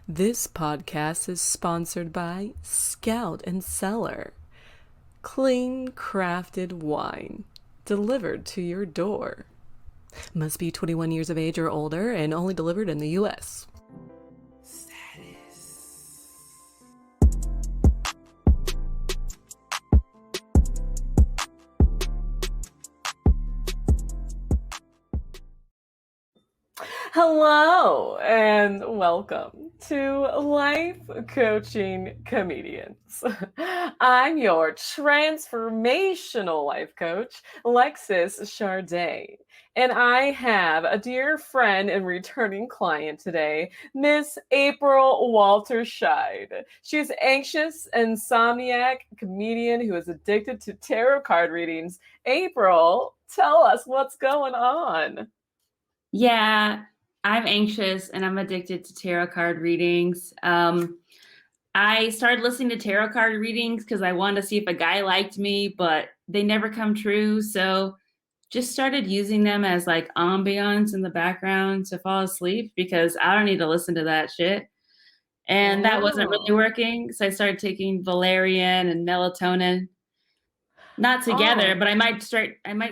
This podcast is sponsored by Scout and Cellar. Clean crafted wine delivered to your door. Must be 21 years of age or older and only delivered in the US. Hello and welcome to Life Coaching Comedians. I'm your transformational life coach, Lexis Charday, and I have a dear friend and returning client today, Miss April Walterscheid. She's anxious, insomniac comedian who is addicted to tarot card readings. April, tell us what's going on. Yeah, I'm anxious and I'm addicted to tarot card readings. I started listening to tarot card readings because I wanted to see if a guy liked me, but they never come true. So just started using them as like ambiance in the background to fall asleep because I don't need to listen to that shit. And that wasn't really Oh. working. So I started taking valerian and melatonin. Not together, Oh. but I might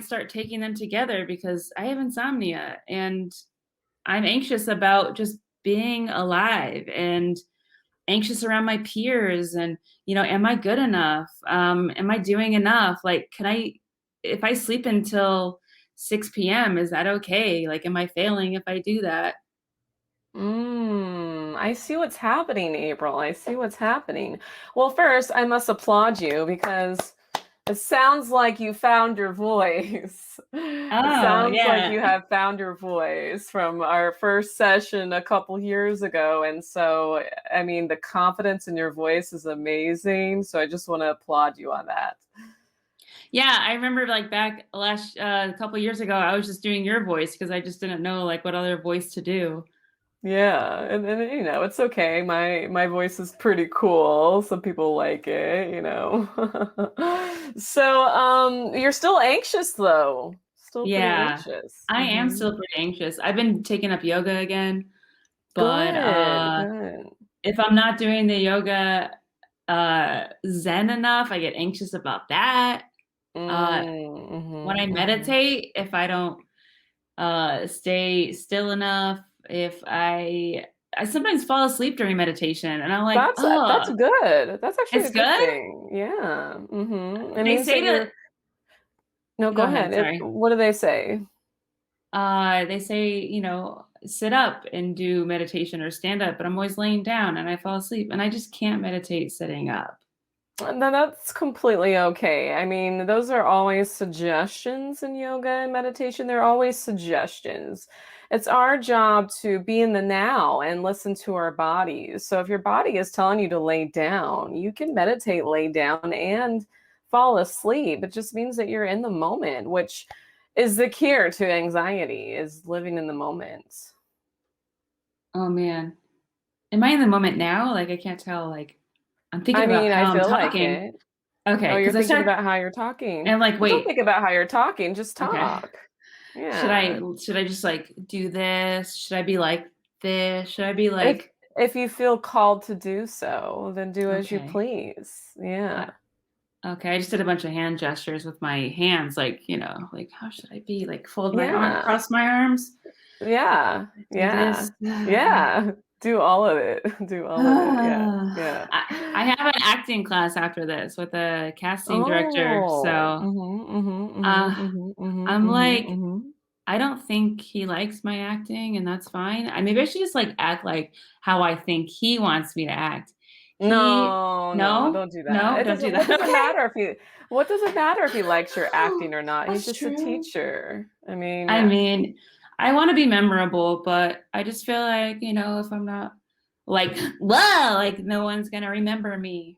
start taking them together because I have insomnia and I'm anxious about just being alive and anxious around my peers and, am I good enough? Am I doing enough? Like, if I sleep until 6 p.m., is that okay? Like, am I failing if I do that? I see what's happening, April. I see what's happening. Well, first, I must applaud you because it sounds like you found your voice. It Oh, sounds like yeah. you have found your voice from our first session a couple years ago. And so, I mean, the confidence in your voice is amazing. So I just want to applaud you on that. Yeah, I remember like back last a couple years ago, I was just doing your voice because I just didn't know like what other voice to do. Yeah, and it's okay. My voice is pretty cool. Some people like it. So, you're still anxious though. Still pretty Yeah, anxious. I am still pretty anxious. I've been taking up yoga again, but Good, good. if I'm not doing the yoga zen enough, I get anxious about that. Uh, when I Mm-hmm. meditate, if I don't stay still enough, if I sometimes fall asleep during meditation, and I'm like, That's oh, good. That's actually it's a good good. thing. Yeah. It They means say that to you're. No, go go ahead. ahead. Sorry. What do they say? They say, sit up and do meditation or stand up, but I'm always laying down and I fall asleep and I just can't meditate sitting up. No, that's completely okay. I mean, those are always suggestions in yoga and meditation. They're always suggestions. It's our job to be in the now and listen to our bodies. So if your body is telling you to lay down, you can meditate, lay down, and fall asleep. It just means that you're in the moment, which is the cure to anxiety, is living in the moment. Oh man. Am I in the moment now? Like I can't tell, like I'm thinking I about mean, I how I'm feel like talking. it. Oh, Okay, you're because I thinking start about how you're talking. and I'm like, Well, don't wait, think about how you're talking, just okay. talk. Should I Yeah. should I just like do this? Should I be like this? Should I be If like if you feel called to do so, then do as you okay. please. Yeah. I, okay, I just did a bunch of hand gestures with my hands, like, like how should I be? Like fold my arm, Yeah. cross my arms, Yeah. do this. Yeah. Yeah. Do all of it. Do all of it. Yeah. Yeah. I have an acting class after this with a casting director. Oh. So Mm-hmm. uh, Mm-hmm. Mm-hmm. I'm Mm-hmm. like, Mm-hmm. I don't think he likes my acting, and that's fine. Maybe I should just like act like how I think he wants me to act. He, No, no, no, don't do that. no, It don't do doesn't, what that. does it Okay. matter if he what does it matter if he likes your acting or not? He's That's just a true. teacher. I mean, I mean, I want to be memorable, but I just feel like, if I'm not like, whoa, like no one's gonna remember me.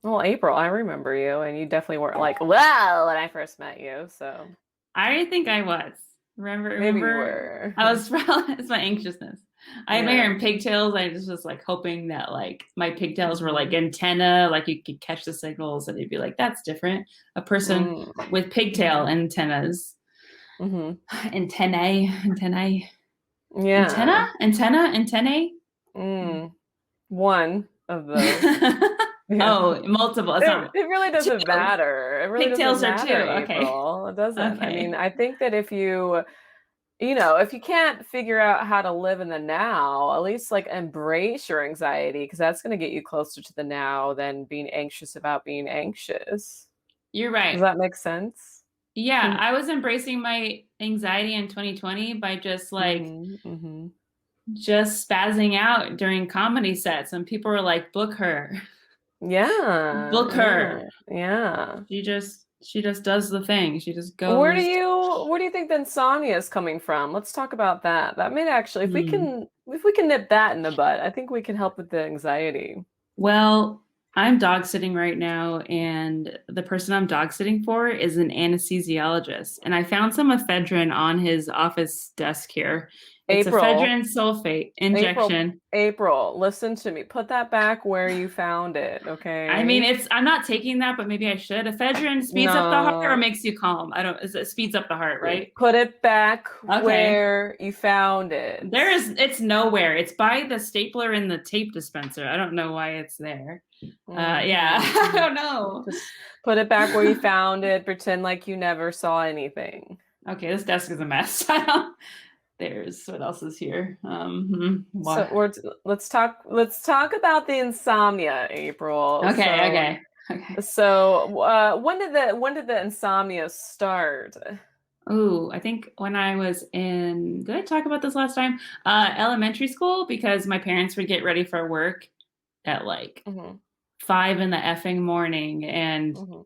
well, April, I remember you, and you definitely weren't like, well, when I first met you, so I think I was. maybe you Remember, were. I was probably it's my anxiousness. I had my hair Yeah. in pigtails. I just was like hoping that like my pigtails were like Hmm. antenna, like you could catch the signals, and you'd be like, that's different. A person Mm. with pigtail Hmm. antennas, Hmm. antennae, Yeah. antennae. Mm. One of those. Yeah. Oh, multiple. It's not It really doesn't two. matter. It really doesn't Pigtails are two. matter, Okay. April. It doesn't. I mean, Okay. I think that if if you can't figure out how to live in the now, at least like embrace your anxiety because that's going to get you closer to the now than being anxious about being anxious. You're Does right. that make sense? Yeah, I was embracing my anxiety in 2020 by Mhm. Mhm. just spazzing out during comedy sets, and people were like, "Book her, Yeah. book Yeah. her." Yeah. She just does the thing. She just Where do goes. you where do you think the insomnia is coming from? Let's talk about that. That may actually Hmm. if we can nip that in the bud, I think we can help with the anxiety. Well, I'm dog sitting right now, and the person I'm dog sitting for is an anesthesiologist. And I found some ephedrine on his office desk here. It's April, ephedrine sulfate April, injection. April, listen to me. Put that back where you found it, I mean, okay? I'm not taking that, but maybe I should. Ephedrine speeds up the heart or No. makes you calm. I don't, it speeds up the heart, right? Put it back Okay. where you found it. It's nowhere. It's by the stapler in the tape dispenser. I don't know why it's there. Yeah, I Mhm. don't know. Just put it back where you found it. Pretend like you never saw anything. Okay, this desk is a mess. There's what else is here? So What? let's talk about the insomnia, April. Okay, So okay, okay. so when did the insomnia start? Ooh, I think when I was in, did I talk about this last time? Elementary school, because my parents would get ready for work at like Hmm. 5 in the effing morning. And Hmm.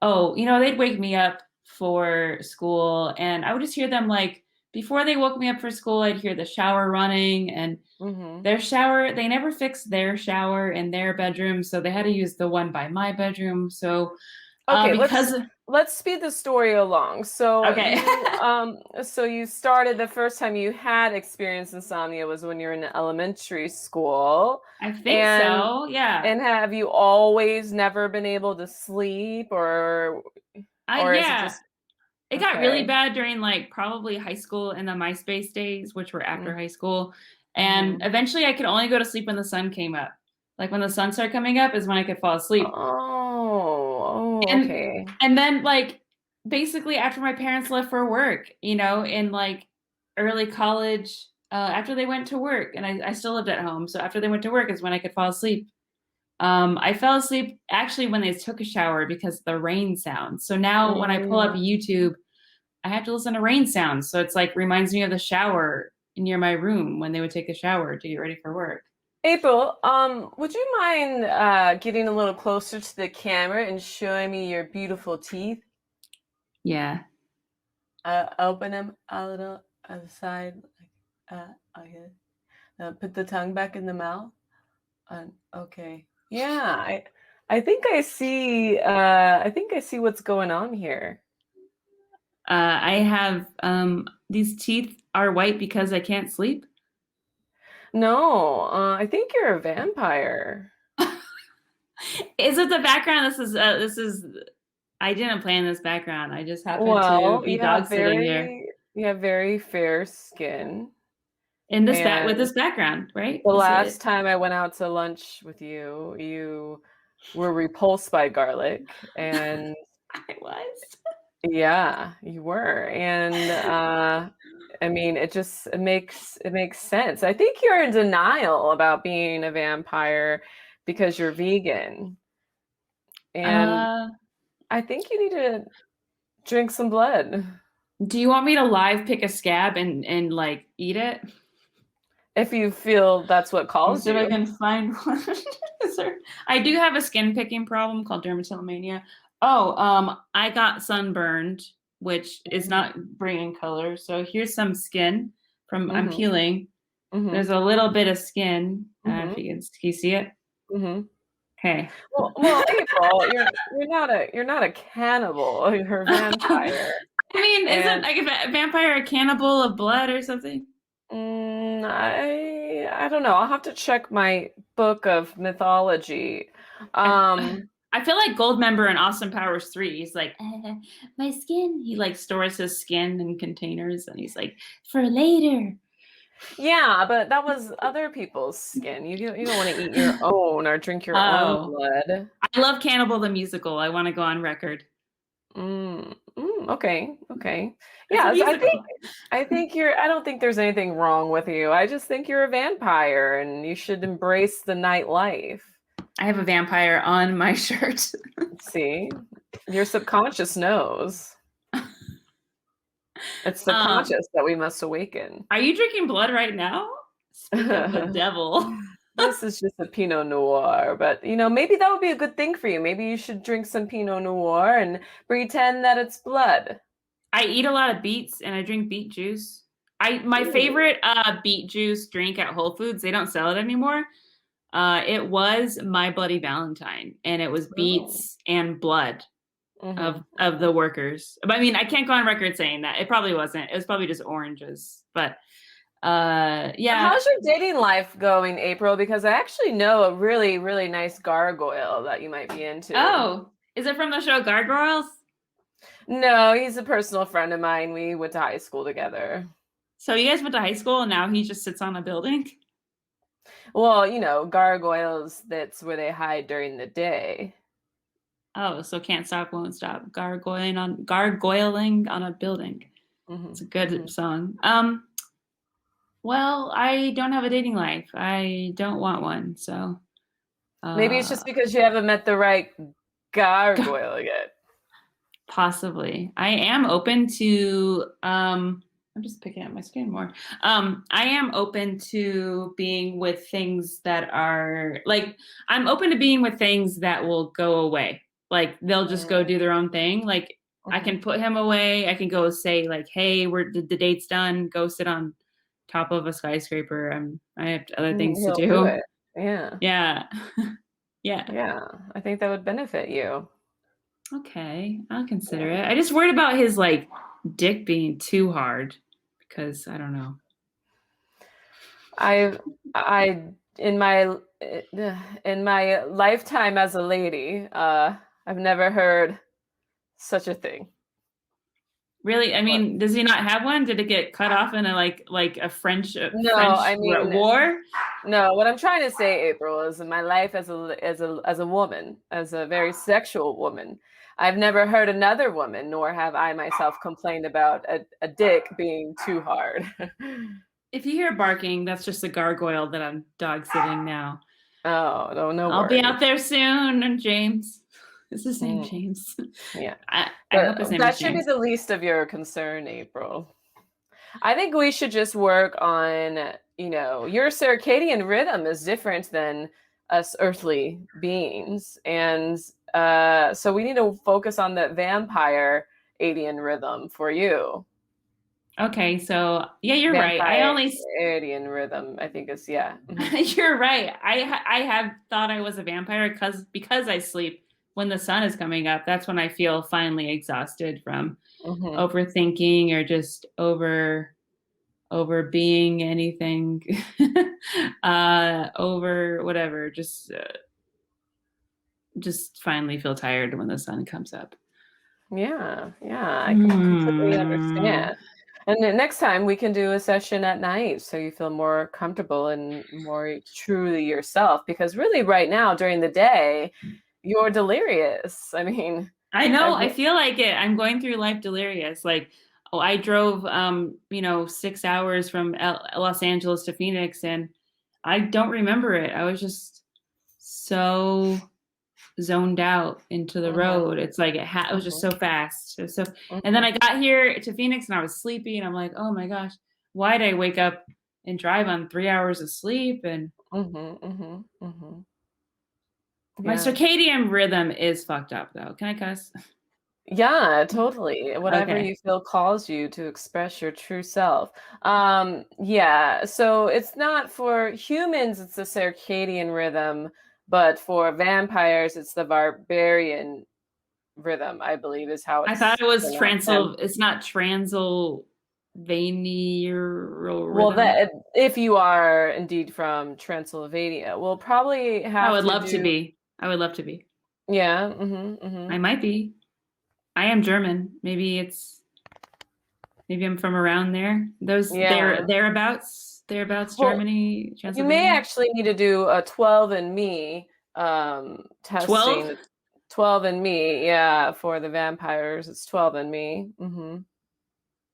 oh, they'd wake me up for school, and I would just hear them like, before they woke me up for school, I'd hear the shower running, and Hmm. their shower, they never fixed their shower in their bedroom, so they had to use the one by my bedroom. So, Okay, let's because, let's speed the story along. So okay, you started the first time you had experienced insomnia was when you were in elementary school. I think And so. Yeah. and have you always never been able to sleep or is it Yeah. just It got really okay? bad during like probably high school and the MySpace days, which were after high school. And Mm-hmm. eventually I could only go to sleep when the sun came up. Like when the sun started coming up is when I could fall asleep. Oh, And okay. and then like basically after my parents left for work, in like early college, after they went to work, and I still lived at home. So after they went to work is when I could fall asleep. I fell asleep actually when they took a shower because the rain sounds. So now when I pull up Mm. YouTube, I have to listen to rain sounds. So it's like reminds me of the shower near my room when they would take a shower to get ready for work. April, would you mind getting a little closer to the camera and showing me your beautiful teeth? Yeah. Open them a little aside, okay. Put the tongue back in the mouth. Okay. Yeah, I think I see what's going on here. I have these teeth are white because I can't sleep. No, I think you're a vampire. Is it the background? This is I didn't plan this background. I just happened to Well, be dog sitting here you have very fair skin, in this back with and this background, right? the Is it? last time I went out to lunch with you, you were repulsed by garlic, and I was. yeah, you were. And I mean, it makes sense. I think you're in denial about being a vampire because you're vegan. And Uh, I think you need to drink some blood do you want me to live pick a scab and like eat it? if you feel that's what Let me calls see if I you. can find one. I do have a skin picking problem called dermatillomania. Oh, I got sunburned, which is not bringing color. So here's some skin from I'm Mm-hmm. peeling. Mm-hmm. There's a little bit of skin. If Mm-hmm. you can you see it? Mm-hmm. Okay. Well, April, you're not a cannibal. You're a vampire. I mean, isn't And like a vampire a cannibal of blood or something? I don't know. I'll have to check my book of mythology. I Um, I feel like Goldmember in Austin Powers 3. He's like, my skin. He like stores his skin in containers, and he's like, for later. Yeah, but that was other people's skin. You don't want to eat your own or drink your own Oh, blood. I love Cannibal the musical. I want to go on record. Okay, okay. It's a Yes, musical. I think you're I don't think there's anything wrong with you. I just think you're a vampire and you should embrace the nightlife. I have a vampire on my shirt. See? Your subconscious knows. It's um, subconscious that we must awaken. are you drinking blood right now? Speak of the devil. This is just a Pinot Noir, but maybe that would be a good thing for you. Maybe you should drink some Pinot Noir and pretend that it's blood. I eat a lot of beets and I drink beet juice. My Ooh. favorite beet juice drink at Whole Foods, they don't sell it anymore. It was My Bloody Valentine, and it was Oh. beets and blood Mm-hmm. of the workers. But I mean, I can't go on record saying that. It probably wasn't. It was probably just oranges. But yeah. How's your dating life going, April? Because I actually know a really, really nice gargoyle that you might be into. Oh, is it from the show Gargoyles? No, he's a personal friend of mine. We went to high school together. So you guys went to high school and now he just sits on a building? Well, gargoyles, that's where they hide during the day. Oh, so can't stop, won't stop. Gargoyling on a building. Hmm. It's a good Hmm. song. Well, I don't have a dating life. I don't want one. So, Maybe it's uh, just because you haven't met the right gargoyle yet. possibly. I am open to, I'm just picking up my skin more. I am open to being with things that are like, I'm open to being with things that will go away. Like they'll just go do their own thing. Like I Mm-hmm. can put him away. I can go say like, hey, the date's done. Go sit on top of a skyscraper. I have other things to He'll do do. it. Yeah. Yeah. Yeah. Yeah. I think that would benefit you. Okay. I'll consider Yeah. it. I just worried about his like dick being too hard because I don't know. I I in my in my lifetime as a lady, I've never heard such a thing. Really? I What? mean, does he not have one? Did it get cut off in a like a No, French I mean, war? no. What I'm trying to say, April, is in my life as a woman, as a very sexual woman, I've never heard another woman, nor have I myself complained about a dick being too hard. If you hear barking, that's just a gargoyle that I'm dog sitting now. Oh, no, no I'll be worries. out there soon, James. Is his name Mm, James? yeah, I but hope his name that is should be James. the least of your concern, April. I think we should just work on, your circadian rhythm is different than us earthly beings. And so we need to focus on the vampire Adian rhythm for you. Okay, so yeah, you're right. I Vampire only Adian rhythm, I think is, yeah. You're right. I have thought I was a vampire because I sleep when the sun is coming up. That's when I feel finally exhausted from Hmm. overthinking or just over being anything over whatever just finally feel tired when the sun comes up. Yeah, yeah, I completely Hmm. understand. And then next time we can do a session at night so you feel more comfortable and more truly yourself. Because really, right now during the day, you're delirious. I mean, I know, I've, I feel like it. I'm going through life delirious. Like, oh, I drove 6 hours from Los Angeles to Phoenix and I don't remember it. I was just so zoned out into the mhm, road. It's like it was just mhm, so fast. It was so, and then mhm, I got here to Phoenix and I was sleepy and I'm like, oh my gosh, why did I wake up and drive on 3 hours of sleep? And mhm, mhm, mhm. my Yeah. circadian rhythm is fucked up though. Can I cuss? Yeah, totally. Whatever Okay. you feel calls you to express your true self. Yeah, so it's not for humans, it's the circadian rhythm, but for vampires, it's the barbarian rhythm, I believe is how I thought it's it was pronounced. It's not Transylvanian Well, rhythm. that if you are indeed from Transylvania, we'll probably I have would to love to do, be. I would love to be. yeah, I might be. I am German. Maybe I'm from around there. Those yeah. thereabouts. thereabouts, Well, Germany, you may Transylvania. actually need to do a 12 12? testing. 12 yeah, for the vampires. It's 12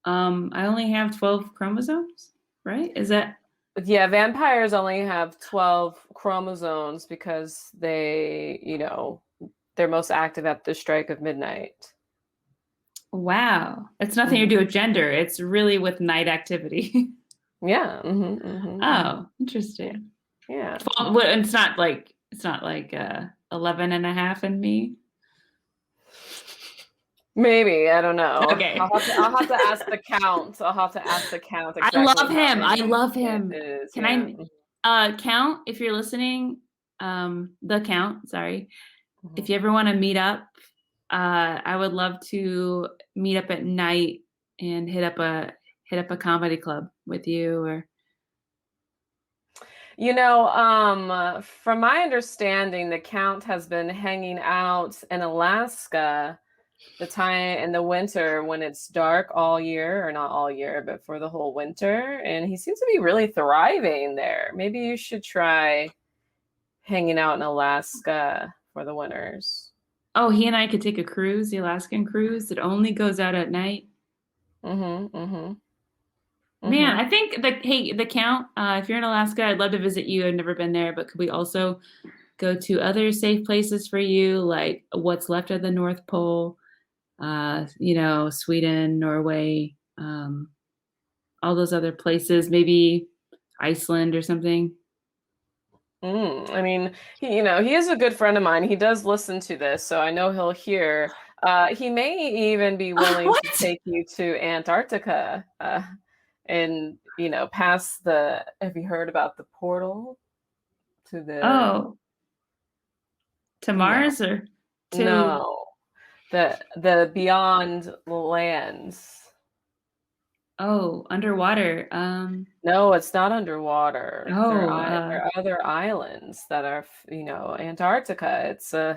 I only have 12 chromosomes, right? Is that Yeah, vampires only have 12 chromosomes because they're most active at the strike of midnight. wow? It's nothing to Hmm. do with gender. It's really with night activity. Yeah. Oh, Yeah. interesting. Yeah. 12, well, it's not like 11 and a half in me. Maybe, I don't know. Okay. I'll have to ask the count. I'll have to ask the count I exactly love how him. I many love it him. is. Can Yeah. count if you're listening? The count, sorry. If Mhm. you ever want to meet up, I would love to meet up at night and hit up a comedy club with you or From my understanding, the count has been hanging out in Alaska the time in the winter when it's dark all year, or not all year, but for the whole winter. And he seems to be really thriving there. Maybe you should try hanging out in Alaska for the winters. oh, he and I could take a cruise, the Alaskan cruise. It only goes out at night. Mm-hmm. Mm-hmm. Man, Mm-hmm. I think the count, if you're in Alaska, I'd love to visit you. I've never been there, but could we also go to other safe places for you, like what's left of the North Pole, Sweden, Norway, all those other places, maybe Iceland or something. I mean, he is a good friend of mine. He does listen to this, so I know he'll hear. He may even be willing to What? take you to Antarctica, and past the. Have you heard about the portal to the? Oh, to No, Mars or to no, the beyond lands. underwater. No, it's not underwater. Oh, There are other islands that are, Antarctica. it's Do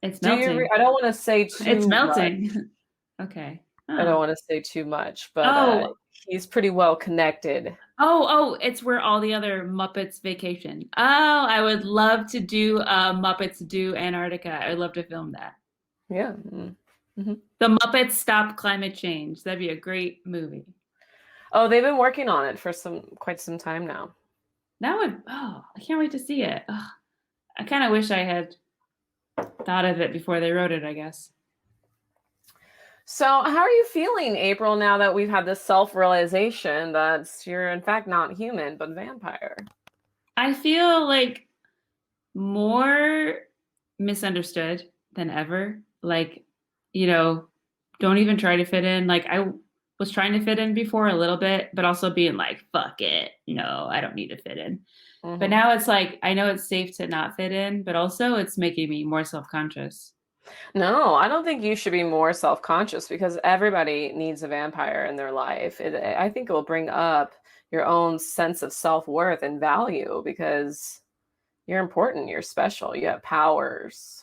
you? melting. I don't want to say It's too much. melting. Okay. I Oh. don't want to say too much, but Oh, he's pretty well connected. it's where all the other Muppets vacation. Oh, I would love to do Muppets do Antarctica. I would love to film that. Yeah. Mm-hmm. The Muppets Stop Climate Change. That'd be a great movie. Oh, they've been working on it for quite some time now. I can't wait to see it. Ugh, I kind of wish I had thought of it before they wrote it, I guess. So, how are you feeling, April, now that we've had this self-realization that you're in fact not human but vampire? I feel like more misunderstood than ever. Like, you know, don't even try to fit in. Like, I was trying to fit in before a little bit, but also being like, fuck it. No, I don't need to fit in. But Hmm. now it's like, I know it's safe to not fit in, but also it's making me more self conscious. No, I don't think you should be more self-conscious because everybody needs a vampire in their life. I think it will bring up your own sense of self-worth and value because you're important, you're special, you have powers.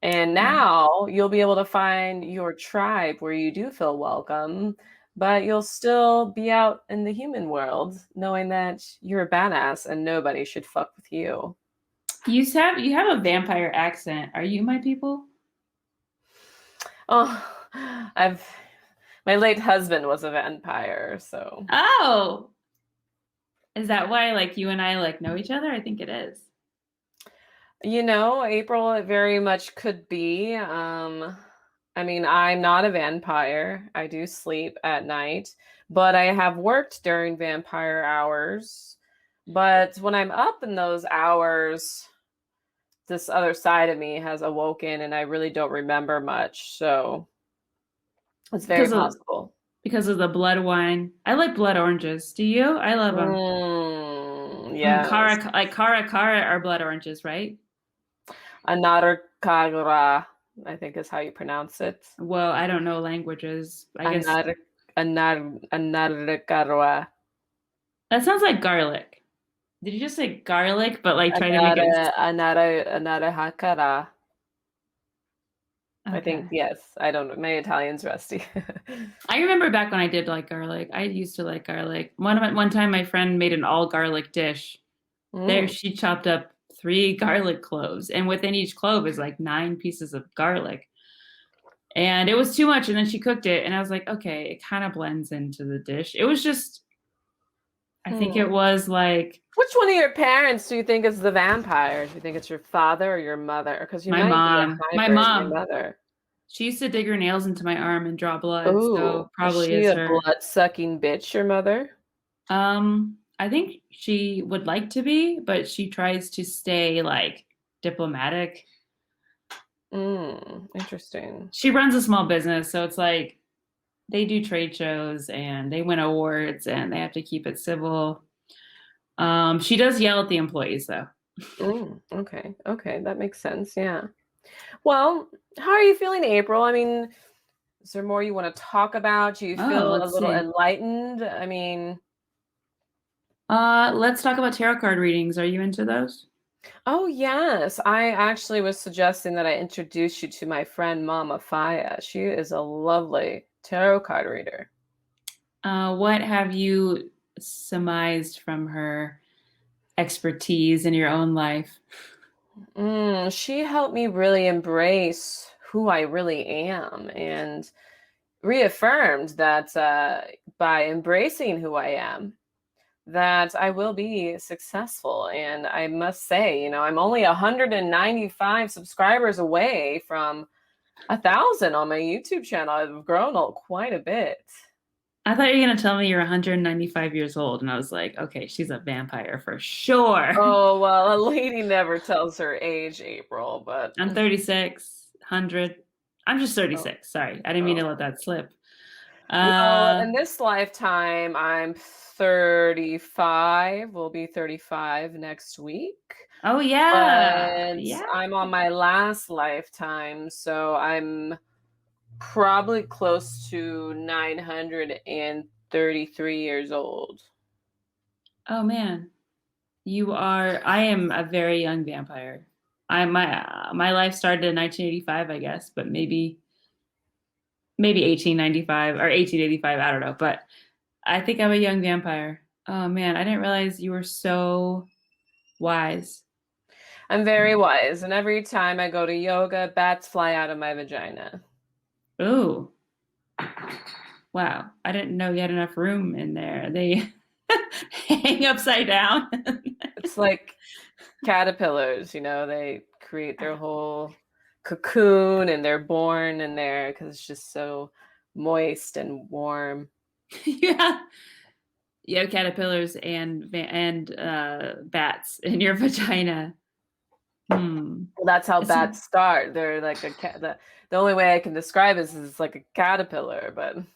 And Yeah. now you'll be able to find your tribe where you do feel welcome, but you'll still be out in the human world knowing that you're a badass and nobody should fuck with you. You have a vampire accent. Are you my people? Oh, I've my late husband was a vampire, so Oh, is that why like you and I like know each other? I think it is. April, it very much could be. I mean, I'm not a vampire. I do sleep at night, but I have worked during vampire hours. But when I'm up in those hours, this other side of me has awoken and I really don't remember much. So it's very Because of possible. because of the blood wine. I like blood oranges. Do you? I love them. Yes. Cara are blood oranges, right? Another Kagura, I think is how you pronounce it. Well, I don't know languages. I guess Anar, anar Karwa. that sounds like garlic. Did you just say garlic, but like try to make Anara, it? anara, anara hakara. I think, Okay. yes. I don't know. My Italian's rusty. I remember back when I did like garlic. I used to like garlic. One time my friend made an all garlic dish. There Mm. she chopped up 3 garlic cloves, and within each clove is like 9 pieces of garlic. And it was too much, and then she cooked it, and I was like, okay, it kind of blends into the dish. It was just, I think it Hmm. was like Which one of your parents do you think is the vampire? Do you think it's your father or your mother? Because you my might be a mom. My hybrid, your mom. mother. She used to dig her nails into my arm and draw blood, so Ooh, is probably she is a her. blood-sucking bitch, your mother? I think she would like to be, but she tries to stay like diplomatic. Interesting. She runs a small business, so it's like they do trade shows and they win awards and they have to keep it civil. She does yell at the employees though. Okay, okay, that makes sense. Yeah. Well, how are you feeling, April? I mean, is there more you want to talk about? Do you Oh, feel a let's little see. enlightened? I mean, Let's talk about tarot card readings. Are you into those? oh yes, I actually was suggesting that I introduce you to my friend Mama Faya. She is a lovely tarot card reader. What have you surmised from her expertise in your own life? She helped me really embrace who I really am and reaffirmed that by embracing who I am, that I will be successful. And I must say, I'm only 195 subscribers away from 1,000 on my YouTube channel. I've grown quite a bit. I thought you were going to tell me you're 195 years old, and I was like, okay, she's a vampire for sure. Oh, well, a lady never tells her age, April, but I'm 36, 100. I'm just oh, 36. Sorry. I didn't mean oh. to let that slip. Well, Uh, in this lifetime, I'm 35. We'll be 35 next week. oh, yeah. But Yeah. I'm on my last lifetime, so I'm probably close to 933 years old. Oh, man. I am a very young vampire. My life started in 1985, I guess, but maybe 1895 or 1885. I don't know, but I think I'm a young vampire. Oh man, I didn't realize you were so wise. I'm very wise, and every time I go to yoga, bats fly out of my vagina. Oh, wow. I didn't know you had enough room in there. They hang upside down. It's like caterpillars, they create their whole cocoon and they're born in there because it's just so moist and warm. Yeah. You have caterpillars and bats in your vagina. Hmm. Well, that's how It's bats start. They're like a cat. The only way I can describe it is like a caterpillar, but in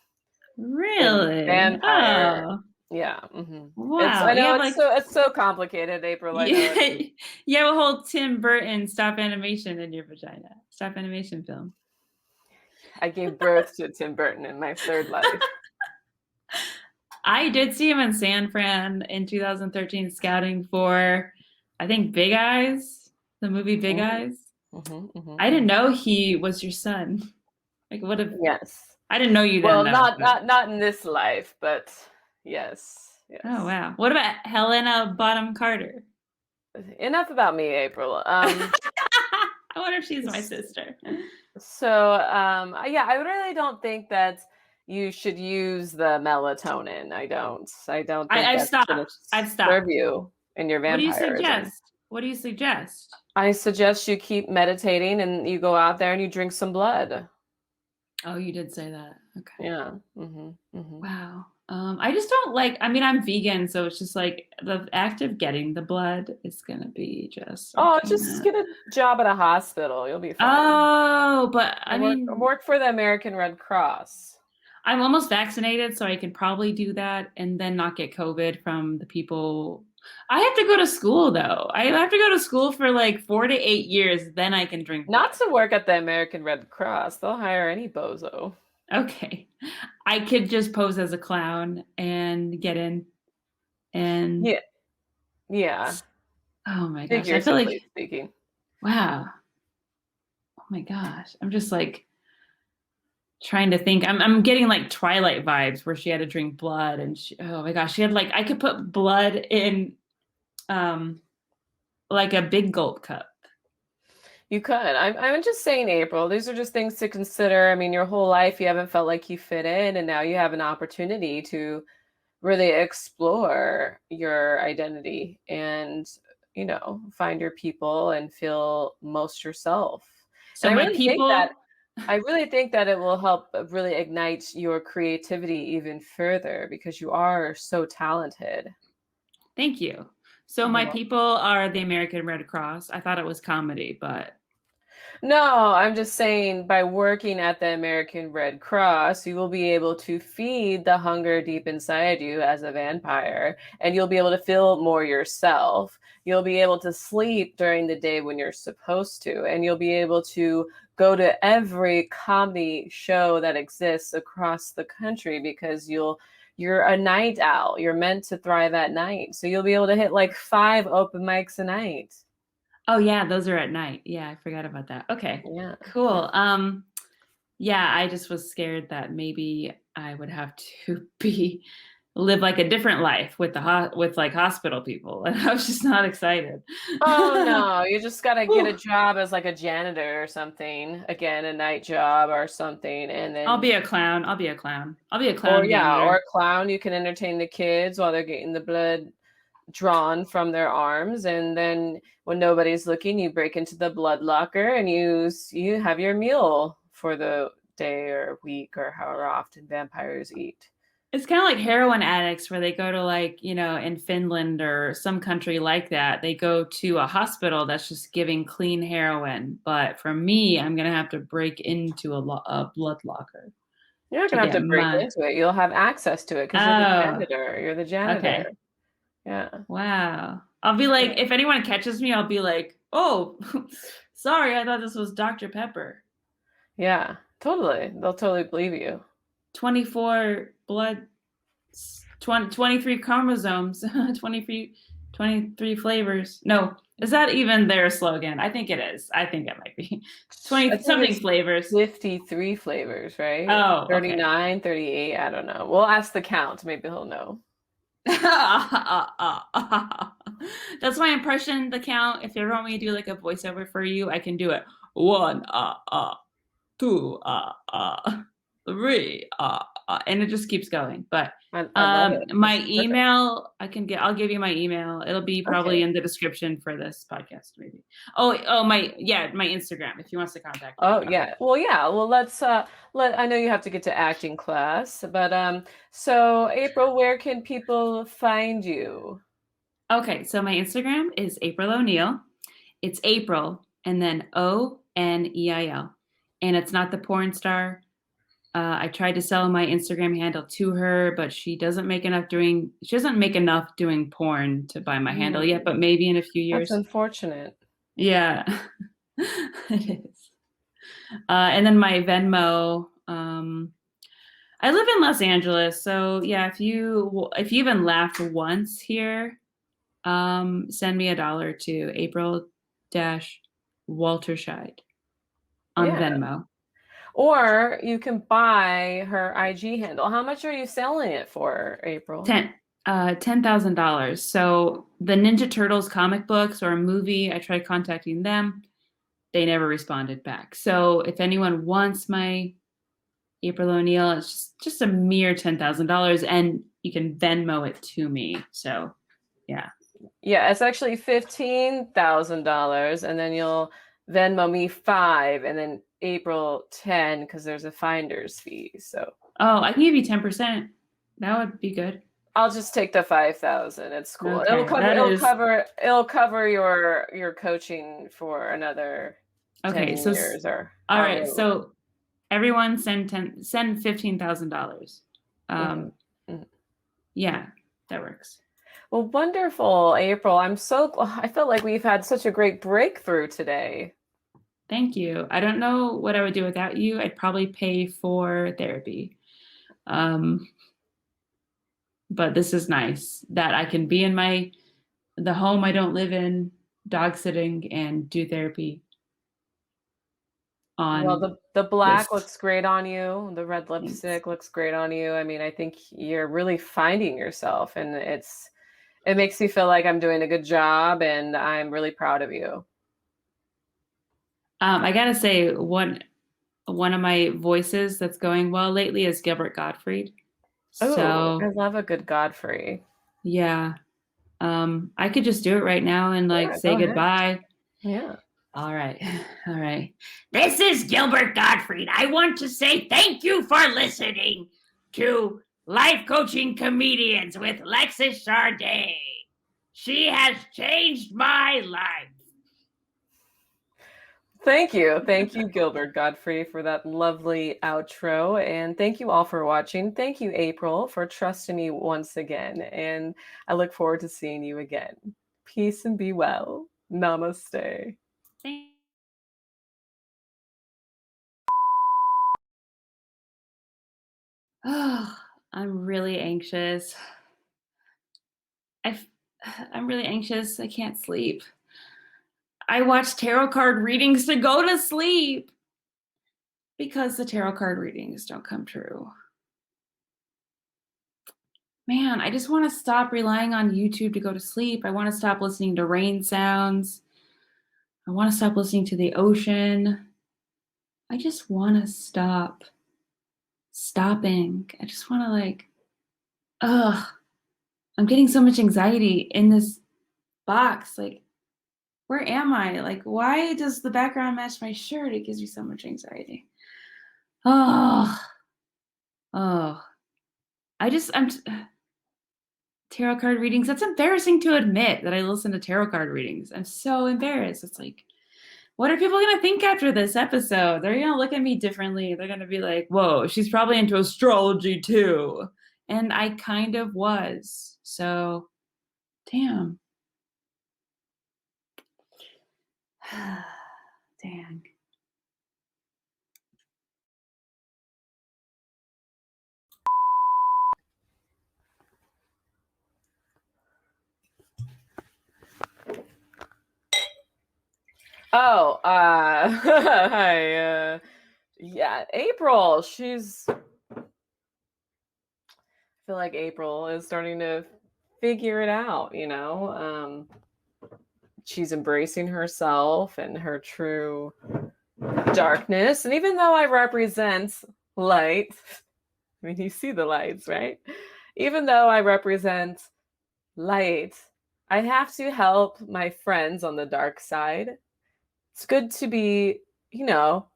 really? vampire, Oh, yeah. Hmm. wow. I You know have like it's so complicated, April. I know yeah, you have a whole Tim Burton stop animation in your vagina. Stop animation film. I gave birth to Tim Burton in my third life. I did see him in San Fran in 2013 scouting for, I think, Big Eyes, the movie Big Mm, Eyes. hmm, hmm, I didn't hmm. know he was your son. Like, what if Yes. I didn't know you then, Well, though. not But not not in this life, but yes, oh yes. wow, what about Helena Bonham Carter? Enough about me, April. I wonder if she's my sister. So, yeah, I really don't think that you should use the melatonin. I don't. I don't think I've that's going to stopped. I've serve stopped. you in your What do you vampirism. suggest? What do you suggest? I suggest you keep meditating and you go out there and you drink some blood. Oh, you did say that. Okay. Yeah. Hmm, hmm. Wow. I just don't like, I mean, I'm vegan, so it's just like the act of getting the blood is gonna be just Oh, something just that. get a job at a hospital. You'll be fine. Oh, but Or I work mean, work for the American Red Cross. I'm almost vaccinated, so I can probably do that and then not get COVID from the people. I have to go to school though. I have to go to school for like 4 to 8 years, then I can drink Not blood. to work at the American Red Cross. They'll hire any bozo. Okay. I could just pose as a clown and get in and Yeah. Yeah. oh my gosh, I feel like Figuratively speaking. wow. my gosh, I'm just like trying to think. I'm getting like Twilight vibes where she had to drink blood and oh my gosh, she had like I could put blood in um like a big gulp cup. You could. I'm just saying, April, these are just things to consider. I mean, your whole life you haven't felt like you fit in, and now you have an opportunity to really explore your identity and, find your people and feel most yourself. So And my people, I really think that it will help really ignite your creativity even further because you are so talented. thank you. So You're my welcome. people are the American Red Cross. I thought it was comedy, but No, I'm just saying by working at the American Red Cross, you will be able to feed the hunger deep inside you as a vampire, and you'll be able to feel more yourself. You'll be able to sleep during the day when you're supposed to, and you'll be able to go to every comedy show that exists across the country because you're a night owl. You're meant to thrive at night. So you'll be able to hit like 5 open mics a night. oh yeah, those are at night. Yeah, I forgot about that. Okay. Yeah. Cool. Yeah, I just was scared that maybe I would have to be live like a different life with with like hospital people, and I was just not excited. Oh no, you just gotta get a job as like a janitor or something. Again, a night job or something, and I'll then be a clown. I'll be a clown. I'll be a or clown yeah, or janitor. a clown. You can entertain the kids while they're getting the blood drawn from their arms, and then when nobody's looking, you break into the blood locker and you have your meal for the day or week or however often vampires eat. It's kind of like heroin addicts where they go to like, in Finland or some country like that, they go to a hospital that's just giving clean heroin. But for me, I'm going to have to break into a blood locker You're not to gonna have get to break my. into it. You'll have access to it because you're the Oh, janitor. You're the janitor. okay. Yeah. Wow. I'll be like, Yeah. if anyone catches me, I'll be like, oh, sorry, I thought this was Dr. Pepper. Yeah. Totally. They'll totally believe you. 24 blood 23 chromosomes, 23 flavors. No, is that even their slogan? I think it is. I think it might be I 20 think something it's flavors. 53 flavors, right? Oh, okay. 39, 38. I don't know. We'll ask the count. Maybe he'll know. That's my impression, the count. If you ever want me to do like a voiceover for you, I can do it. One, two, three, and it just keeps going. But I love it. That's my perfect. email, I'll give you my email. It'll be probably Okay. in the description for this podcast, maybe. Oh, my Instagram. If he wants to contact me, Oh I'll give yeah. Well, yeah. Well, let's let I know you have to get to acting class, but so April, where can people find you? Okay, so my Instagram is April O'Neil. It's April and then Oneil. And it's not the porn star. I tried to sell my Instagram handle to her, but she doesn't make enough doing porn to buy my handle yet, but Hmm, maybe in a few that's years. unfortunate. Yeah, it is. And then my Venmo. I live in Los Angeles, so yeah. If you even laughed once here, send me $1 to April dash Walterscheid on Yeah. Venmo. Or you can buy her IG handle. How much are you selling it for, April? $10,000. So the Ninja Turtles comic books or a movie, I tried contacting them. They never responded back. So if anyone wants my April O'Neil, it's just a mere $10,000, and you can Venmo it to me. So yeah. Yeah, it's actually $15,000, and then you'll Venmo me 5, and then April 10 because there's a finder's fee. So Oh, I can give you 10%. That would be good. I'll just take the 5,000. It's cool. It'll Okay. cover That it'll is cover it'll cover your coaching for another okay. 10 years or All however right. long. So everyone send $15,000. Mhm, Um, mhm. yeah, that works. Well, wonderful, April. I feel like we've had such a great breakthrough today. Thank you. I don't know what I would do without you. I'd probably pay for therapy. Um, but this is nice that I can be in the home I don't live in, dog sitting and do therapy. Well, on the black this. looks great on you. The red Thanks. lipstick looks great on you. I mean, I think you're really finding yourself, and it makes me feel like I'm doing a good job, and I'm really proud of you. I gotta say, one of my voices that's going well lately is Gilbert Gottfried. Oh, I So love a good Godfrey. yeah, I could just do it right now and like Yeah, go say ahead. goodbye. Yeah. All right. All right. This is Gilbert Gottfried. I want to say thank you for listening to Life Coaching Comedians with Lexis Charday. She has changed my life. Thank you. Thank you, Gilbert Godfrey, for that lovely outro. And thank you all for watching. Thank you, April, for trusting me once again. And I look forward to seeing you again. Peace and be well. Namaste. Oh, I'm really anxious. I've, I'm really anxious. I can't sleep. I watch tarot card readings to go to sleep because the tarot card readings don't come true. Man, I just want to stop relying on YouTube to go to sleep. I want to stop listening to rain sounds. I want to stop listening to the ocean. I just want to stop stopping. I just want to like, ugh, I'm getting so much anxiety in this box. Like, where am I? Like, why does the background match my shirt? It gives me so much anxiety. Oh, oh. I'm tarot card readings. That's embarrassing to admit that I listen to tarot card readings. I'm so embarrassed. It's like, what are people going to think after this episode? They're going to look at me differently. They're going to be like, whoa, she's probably into astrology too. And I kind of was. So, damn. Dang. Oh, hi. Yeah, April. I feel like April is starting to figure it out, you know? She's embracing herself and her true darkness. And even though I represent light, I mean, you see the lights, right? Even though I represent light, I have to help my friends on the dark side. It's good to be, you know,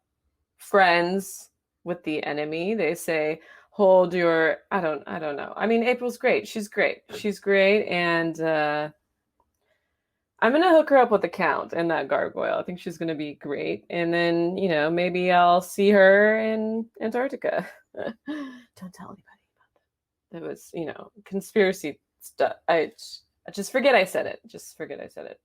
friends with the enemy. They say, hold your, I don't know. I mean, April's great. She's great. She's great. And I'm gonna hook her up with the Count and that gargoyle. I think she's gonna be great. And then, you know, maybe I'll see her in Antarctica. Don't tell anybody about that. It was, you know, conspiracy stuff. I just forget I said it. Just forget I said it.